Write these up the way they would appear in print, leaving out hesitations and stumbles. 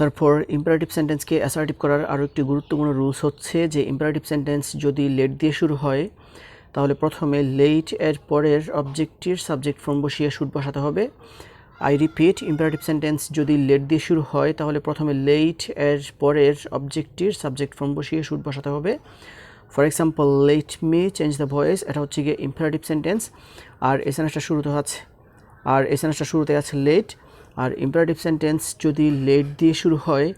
তারপর imperative সেন্টেন্সকে assertive করার আরও একটি গুরুত্বপূর্ণ রুলস হচ্ছে যে ইম্পারেটিভ সেন্টেন্স যদি লেট দিয়ে শুরু হয় তাহলে প্রথমে লেট এর পরের অবজেক্টটির সাবজেক্ট ফর্ম বসিয়ে শুড বসাতে হবে। আই রিপিট, ইম্পারেটিভ সেন্টেন্স যদি লেট দিয়ে শুরু হয় তাহলে প্রথমে লেট এর পরের অবজেক্টটির সাবজেক্ট ফর্ম বসিয়ে শুড বসাতে হবে। For example, let me change the voice, এটা হচ্ছে গিয়ে ইম্পারেটিভ সেন্টেন্স আর এই সেন্টেন্সটা শুরুতে আছে লেট। আর ইম্পারেটিভ সেন্টেন্স যদি লেট দিয়ে শুরু হয়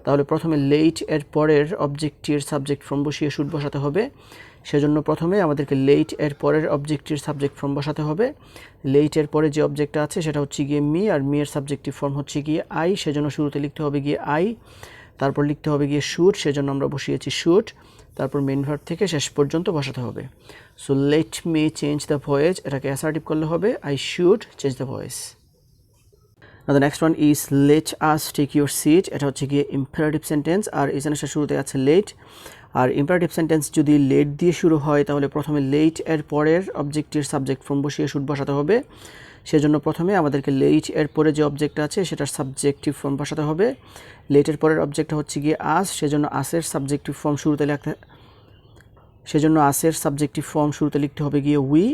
তাহলে প্রথমে লেট এর পরের অবজেক্টটির সাবজেক্ট ফর্ম বসিয়ে শুড বসাতে হবে। সেজন্য প্রথমে আমাদেরকে লেট এর পরের অবজেক্টটির সাবজেক্ট ফর্ম বসাতে হবে। লেট এর পরে যে অবজেক্টটা আছে সেটা হচ্ছে গিয়ে মি, আর মি এর সাবজেক্টিভ ফর্ম হচ্ছে গিয়ে আই, সেজন্য শুরুতে লিখতে হবে গিয়ে আই। তারপর লিখতে হবে গিয়ে শুড, সেজন্য আমরা বসিয়েছি শুড। তারপর মেইন ভার্ব থেকে শেষ পর্যন্ত বসাতে হবে। So let me change the voice, এটাকে অ্যাসার্টিভ করলে হবে I should change the voice. Now the next one is let us take your seat, এটা হচ্ছে গিয়ে ইম্পারেটিভ সেন্টেন্স আর এই সেন্টেন্সটা শুরুতে আছে লেট। আর ইম্পারেটিভ সেন্টেন্স যদি লেট দিয়ে শুরু হয় তাহলে প্রথমে লেট এর পরের অবজেক্টের সাবজেক্ট ফর্ম বসিয়ে শুড বসাতে হবে। সেজন্য প্রথমে আমাদেরকে লেট এর পরে যে অবজেক্টটা আছে সেটার সাবজেক্টিভ ফর্ম বসাতে হবে। লেটের পরের অবজেক্টটা হচ্ছে গিয়ে আস, সেজন্য আসের সাবজেক্টিভ ফর্ম শুরুতে লিখতে হবে গিয়ে উই।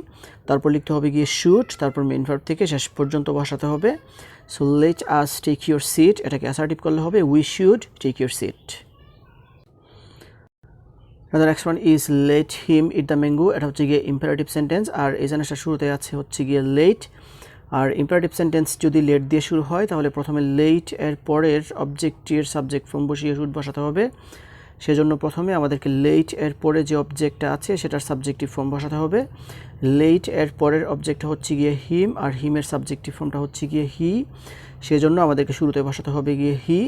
তারপর লিখতে হবে গিয়ে শুড, তারপর মেইন ভার্ব থেকে শেষ পর্যন্ত বসাতে হবে। So let us take your seat, এটাকে অ্যাসার্টিভ করলে হবে we should take your seat. The next one is let him eat the mango, এটা হচ্ছে গিয়ে ইম্পারেটিভ সেন্টেন্স আর এই সেন্টেন্সটা শুরুতে আছে হচ্ছে গিয়ে লেট। আর ইম্পারেটিভ সেন্টেন্স যদি লেট দিয়ে শুরু হয় তাহলে প্রথমে লেট এর পরের অবজেক্টটির সাবজেক্ট ফর্ম বসিয়ে শুড বসাতে হবে। সেজন্য প্রথমে আমাদেরকে লেট এর পরে যে অবজেক্টটা আছে সেটার সাবজেক্টিভ ফর্ম বসাতে হবে। লেট এর পরের অবজেক্টটা হচ্ছে গিয়ে হিম, আর হিমের সাবজেক্টিভ ফর্মটা হচ্ছে গিয়ে হি, সেজন্য আমাদেরকে শুরুতে বসাতে হবে গিয়ে হি,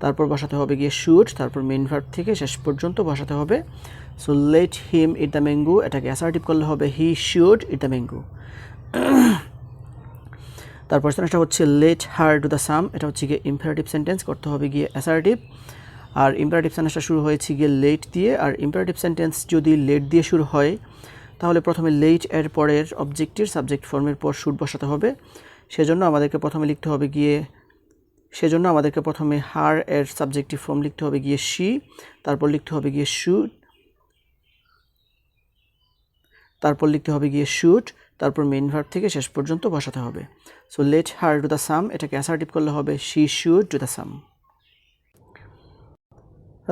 তারপর বসাতে হবে গিয়ে শুড, তারপর মেইন ভার্ব থেকে শেষ পর্যন্ত বসাতে হবে। So let him it the mango, এটাকে অ্যাসার্টিভ করলে হবে he should eat the mango. তারপর সেন্টেন্সটা হচ্ছে লেট হার ডু দ্য সাম, এটা হচ্ছে গিয়ে ইম্পারেটিভ সেন্টেন্স, করতে হবে গিয়ে অ্যাসার্টিভ। আর ইম্পারেটিভ সেন্টেন্সটা শুরু হয়েছে গিয়ে লেট দিয়ে। আর ইম্পারেটিভ সেন্টেন্স যদি লেট দিয়ে শুরু হয় তাহলে প্রথমে লেট এর পরের অবজেক্টের সাবজেক্ট ফর্মের পর শুড বসাতে হবে। সেজন্য আমাদেরকে প্রথমে হার এর সাবজেক্টিভ ফর্ম লিখতে হবে গিয়ে শি, তারপর লিখতে হবে গিয়ে শুড, তারপর মেইন ভার্ব থেকে শেষ পর্যন্ত বসাতে হবে। So let her do the sum, এটাকে অ্যাসার্টিভ করলে হবে she should do the sum.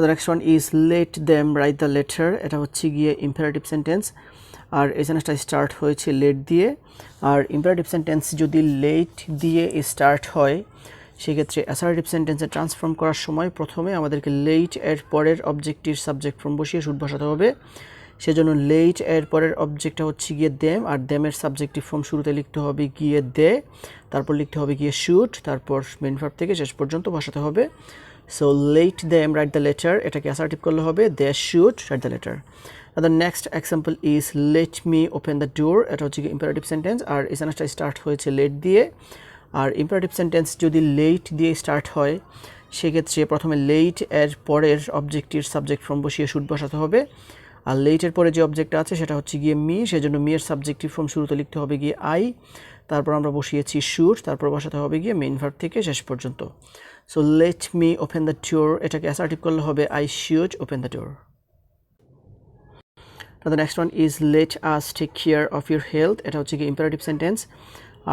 The next one is let them write the letter, এটা হচ্ছে গিয়ে ইম্পারেটিভ সেন্টেন্স আর এই সেন্টেন্সটা স্টার্ট হয়েছে লেট দিয়ে। আর ইম্পারেটিভ সেন্টেন্স যদি লেট দিয়ে স্টার্ট হয় সেক্ষেত্রে অ্যাসার্টিভ সেন্টেন্সে ট্রান্সফর্ম করার সময় প্রথমে আমাদেরকে লেট এর পরের অবজেক্টটির সাবজেক্ট ফর্ম বসিয়ে শুড বসাতে হবে। সেজন্য লেট এর পরের অবজেক্টটা হচ্ছে গিয়ে দেম, আর দেমের সাবজেক্টিভ ফর্ম শুরুতে লিখতে হবে গিয়ে দে, তারপর লিখতে হবে গিয়ে শুড, তারপর মেইন ভার্ব থেকে শেষ পর্যন্ত বসাতে হবে। So let them write the letter, এটাকে অ্যাসার্টিভ করলে হবে they should write the letter. The next example is let me open the door, এটা হচ্ছে ইম্পারেটিভ সেন্টেন্স আর এই সেন্টেন্সটা স্টার্ট হয়েছে লেট দিয়ে। আর ইম্পারেটিভ সেন্টেন্স যদি লেট দিয়ে স্টার্ট হয় সেক্ষেত্রে প্রথমে লেট এর পরের অবজেক্টটির সাবজেক্ট ফর্ম বসিয়ে শুড বসাতে হবে। আর লেটের পরে যে অবজেক্টটা আছে সেটা হচ্ছে গিয়ে মি, সেজন্য মি এর সাবজেক্টিভ ফর্ম শুরুতে লিখতে হবে গিয়ে আই, তারপর আমরা বসিয়েছি শুড, তারপর বসাতে হবে গিয়ে মেইন ভার্ব থেকে শেষ পর্যন্ত। So late me open the door, এটাকে অ্যাসার্টিভ করলে হবে I should open the door. The next one is let us take care of your health, এটা হচ্ছে কি ইম্পারেটিভ সেন্টেন্স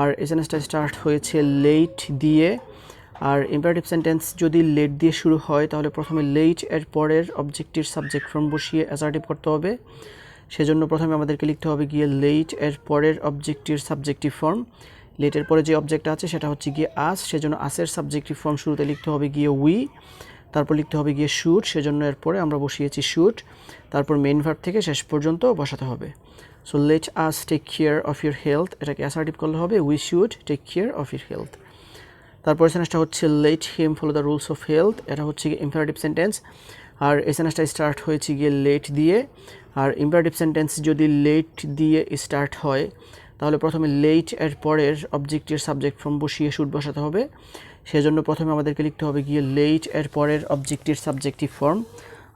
আর এই সেন্টেন্সটা স্টার্ট হয়েছে লেট দিয়ে। আর ইম্পারেটিভ সেন্টেন্স যদি লেট দিয়ে শুরু হয় তাহলে প্রথমে লেট এর পরের অবজেক্টের সাবজেক্ট ফর্ম বসিয়ে অ্যাসার্টিভ করতে হবে। সেজন্য প্রথমে আমাদেরকে লিখতে হবে গিয়ে লেট এর পরের অবজেক্টের সাবজেক্টিভ ফর্ম। লেটের পরে যে অবজেক্টটা আছে সেটা হচ্ছে গিয়ে আস, সেজন্য আসের সাবজেক্টিভ ফর্ম শুরুতে লিখতে হবে গিয়ে উই, তারপর লিখতে হবে গিয়ে শুড, সেজন্য এরপরে আমরা বসিয়েছি শুড, তারপর মেইন ভার্ব থেকে শেষ পর্যন্ত বসাতে হবে। So let us take care of your health, এটাকে অ্যাসার্টিভ করলে হবে we should take care of your health. তারপর সেন্টেন্সটা হচ্ছে let him follow the rules of health, এটা হচ্ছে গিয়ে ইম্পারেটিভ সেন্টেন্স আর এই সেন্টেন্সটা স্টার্ট হয়েছে গিয়ে লেট দিয়ে। আর ইম্পারেটিভ সেন্টেন্স যদি লেট দিয়ে স্টার্ট হয় তাহলে প্রথমে লেট এর পরের অবজেক্টের সাবজেক্ট ফর্ম বসিয়ে শুড বসাতে হবে। সেজন্য প্রথমে আমাদেরকে লিখতে হবে গিয়ে লেট এর পরের অবজেক্টের সাবজেক্টিভ ফর্ম।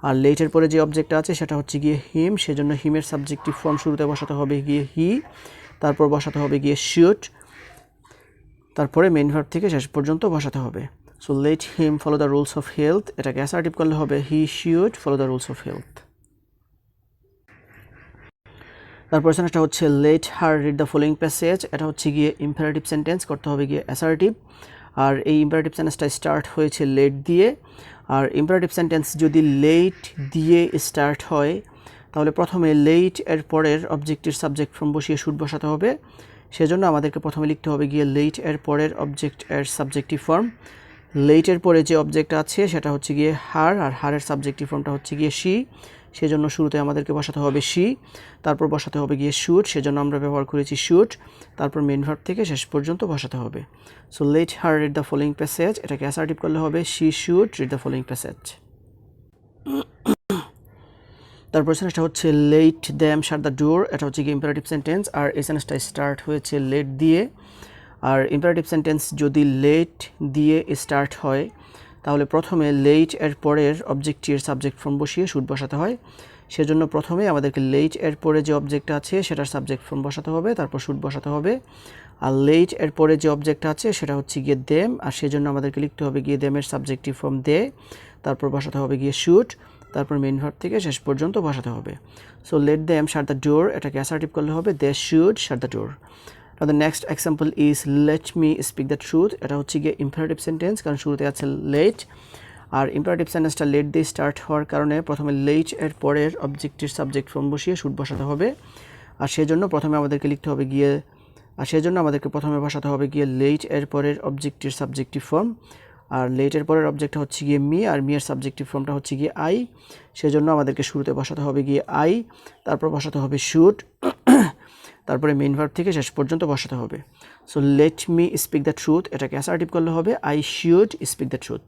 আর লেটের পরে যে অবজেক্টটা আছে সেটা হচ্ছে গিয়ে হিম, সেজন্য হিমের সাবজেক্টিভ ফর্ম শুরুতে বসাতে হবে গিয়ে হি, তারপর বসাতে হবে গিয়ে শুড, তারপরে মেইন ভার্ব থেকে শেষ পর্যন্ত বসাতে হবে। So late him follow the rules of health, এটাকে অ্যাসার্টিভ করলে হবে he should follow the rules of health. তারপর সেন্টেন্সটা হচ্ছে let her read the following passage, এটা হচ্ছে গিয়ে ইম্পারেটিভ সেন্টেন্স, করতে হবে গিয়ে অ্যাসার্টিভ। আর এই ইম্পারেটিভ সেন্টেন্সটা স্টার্ট হয়েছে লেট দিয়ে। আর ইম্পারেটিভ সেন্টেন্স যদি লেট দিয়ে স্টার্ট হয় তাহলে প্রথমে লেট এর পরের অবজেক্টের সাবজেক্ট ফর্ম বসিয়ে শুড বসাতে হবে। সেজন্য আমাদেরকে প্রথমে লিখতে হবে গিয়ে লেট এর পরের অবজেক্ট এর সাবজেক্টিভ ফর্ম। লেটের পরে যে অবজেক্ট আছে সেটা হচ্ছে গিয়ে হার, আর হারের সাবজেক্টিভ ফর্মটা হচ্ছে গিয়ে শি, সেজন্য শুরুতে আমাদেরকে বসাতে হবে শি। তারপর বসাতে হবে গিয়ে শুড, সেজন্য আমরা ব্যবহার করেছি শুড। তারপর মেইন ভার্ব থেকে শেষ পর্যন্ত বসাতে হবে। So let her read the following passage, এটাকে অ্যাসার্টিভ করলে হবে she should read the following passage. তারপর সেন্টেন্সটা হচ্ছে late them shut the door, এটা হচ্ছে গিয়ে ইম্পারেটিভ সেন্টেন্স। আর এই সেন্টেন্সটা স্টার্ট হয়েছে লেট দিয়ে। আর ইম্পারেটিভ সেন্টেন্স যদি লেট দিয়ে স্টার্ট হয় তাহলে প্রথমে লেট এর পরের অবজেক্টের সাবজেক্ট ফর্ম বসিয়ে শুড বসাতে হয়। সেজন্য প্রথমে আমাদেরকে লেট এর পরে যে অবজেক্ট আছে সেটার সাবজেক্ট ফর্ম বসাতে হবে, তারপর শুড বসাতে হবে। আর লেট এর পরে যে অবজেক্ট আছে সেটা হচ্ছে গিয়ে দেম, আর সেজন্য আমাদেরকে লিখতে হবে গিয়ে দেমের সাবজেক্টিভ ফর্ম দে, তারপর বসাতে হবে গিয়ে শুড, তারপর মেইন ভার্ব থেকে শেষ পর্যন্ত বসাতে হবে। So let them shut the door, এটাকে অ্যাসার্টিভ করলে হবে they should shut the door. Now the next example is let me speak the truth, এটা হচ্ছে গিয়ে ইম্পারেটিভ সেন্টেন্স, কারণ শুরুতে আছে লেট। আর ইম্পারেটিভ সেন্টেন্সটা লেট দিয়ে স্টার্ট হওয়ার কারণে প্রথমে লেট এর পরের অবজেক্টের সাবজেক্ট ফর্ম বসিয়ে শুড বসাতে হবে। আর সেজন্য প্রথমে আমাদেরকে লিখতে হবে গিয়ে প্রথমে বসাতে হবে গিয়ে লেট এর পরের অবজেক্টের সাবজেক্টিভ ফর্ম। আর লেট এর পরের অবজেক্টটা হচ্ছে গিয়ে মি, আর মি এর সাবজেক্টিভ ফর্মটা হচ্ছে গিয়ে আই। সেজন্য আমাদেরকে শুরুতে বসাতে হবে গিয়ে আই, তারপর বসাতে হবে শুড, তারপরে মেইন ভার্ব থেকে শেষ পর্যন্ত বসাতে হবে। So let me speak the truth, এটাকে অ্যাসার্টিভ করলে হবে I should speak the truth.